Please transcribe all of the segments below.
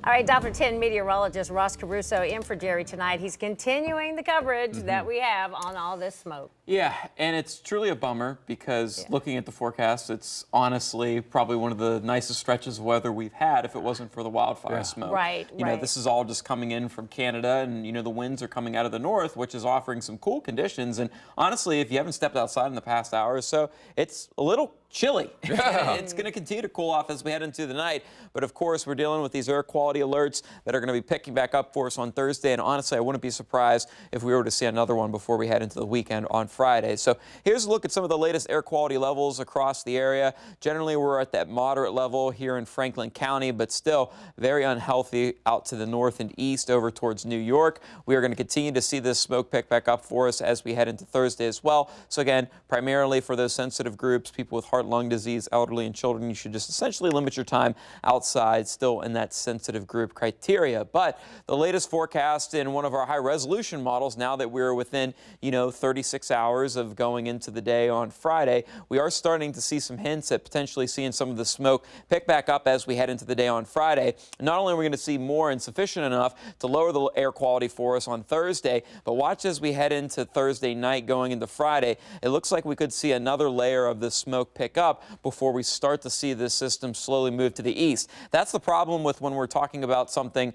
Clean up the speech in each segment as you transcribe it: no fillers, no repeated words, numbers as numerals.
All right, Doppler 10 meteorologist Ross Caruso in for Jerry tonight. He's continuing the coverage that we have on all this smoke. Yeah, and it's truly a bummer because looking at the forecast, it's honestly probably one of the nicest stretches of weather we've had if it wasn't for the wildfire smoke. Right, You know, this is all just coming in from Canada, and, you know, the winds are coming out of the north, which is offering some cool conditions. And honestly, if you haven't stepped outside in the past hour or so, it's a little chilly. It's going to continue to cool off as we head into the night. But of course, we're dealing with these air quality alerts that are going to be picking back up for us on Thursday. And honestly, I wouldn't be surprised if we were to see another one before we head into the weekend on Friday. So here's a look at some of the latest air quality levels across the area. Generally, we're at that moderate level here in Franklin County, but still very unhealthy out to the north and east over towards New York. We are going to continue to see this smoke pick back up for us as we head into Thursday as well. So again, primarily for those sensitive groups, people with heart, lung disease, elderly, and children, you should just essentially limit your time outside, still in that sensitive group criteria. But the latest forecast in one of our high resolution models, now that we're within, 36 hours of going into the day on Friday, we are starting to see some hints at potentially seeing some of the smoke pick back up as we head into the day on Friday. Not only are we going to see more and sufficient enough to lower the air quality for us on Thursday, but watch as we head into Thursday night going into Friday. It looks like we could see another layer of this smoke pick up before we start to see this system slowly move to the east. That's the problem with when we're talking about something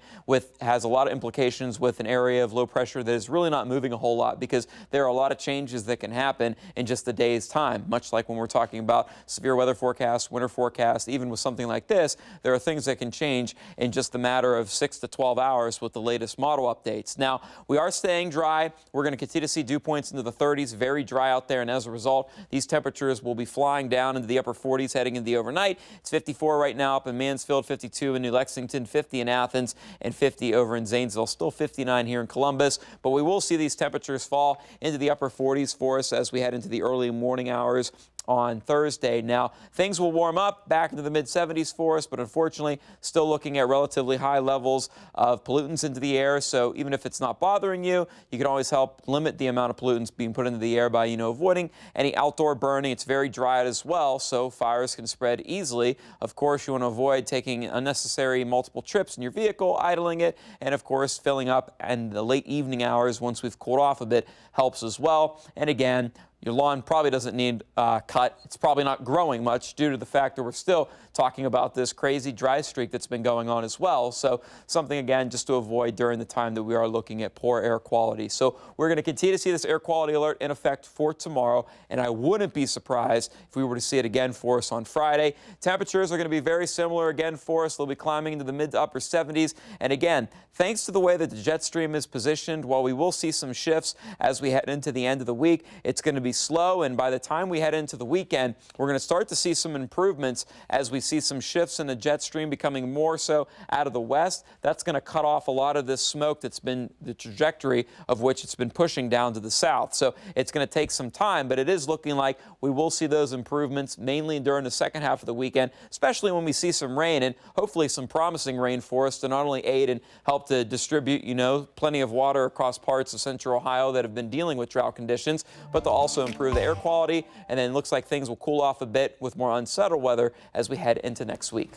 has a lot of implications with an area of low pressure that is really not moving a whole lot, because there are a lot of changes that can happen in just a day's time. Much like when we're talking about severe weather forecasts, winter forecasts, even with something like this, there are things that can change in just a matter of 6 to 12 hours with the latest model updates. Now, we are staying dry. We're going to continue to see dew points into the 30s, very dry out there, and as a result, these temperatures will be flying down into the upper 40s heading into the overnight. It's 54 right now up in Mansfield, 52 in New Lexington, 50 in Athens, and 50 over in Zanesville. Still 59 here in Columbus, but we will see these temperatures fall into the upper 40s for us as we head into the early morning hours on Thursday. Now, things will warm up back into the mid-70s for us, but unfortunately, still looking at relatively high levels of pollutants into the air. So even if it's not bothering you, you can always help limit the amount of pollutants being put into the air by, avoiding any outdoor burning. It's very dry out as well, so fires can spread easily. Of course, you want to avoid taking unnecessary multiple trips in your vehicle, idling it, and of course, filling up in the late evening hours once we've cooled off a bit helps as well. And again, your lawn probably doesn't need cut. It's probably not growing much due to the fact that we're still talking about this crazy dry streak that's been going on as well. So something, again, just to avoid during the time that we are looking at poor air quality. So we're going to continue to see this air quality alert in effect for tomorrow, and I wouldn't be surprised if we were to see it again for us on Friday. Temperatures are going to be very similar again for us. They'll be climbing into the mid to upper 70s. And again, thanks to the way that the jet stream is positioned, while we will see some shifts as we head into the end of the week, it's going to be slow, and by the time we head into the weekend, we're going to start to see some improvements as we see some shifts in the jet stream becoming more so out of the west. That's going to cut off a lot of this smoke that's been the trajectory of which it's been pushing down to the south. So it's going to take some time, but it is looking like we will see those improvements mainly during the second half of the weekend, especially when we see some rain, and hopefully some promising rain for us to not only aid and help to distribute, plenty of water across parts of central Ohio that have been dealing with drought conditions, but to also improve the air quality. And then it looks like things will cool off a bit with more unsettled weather as we head into next week.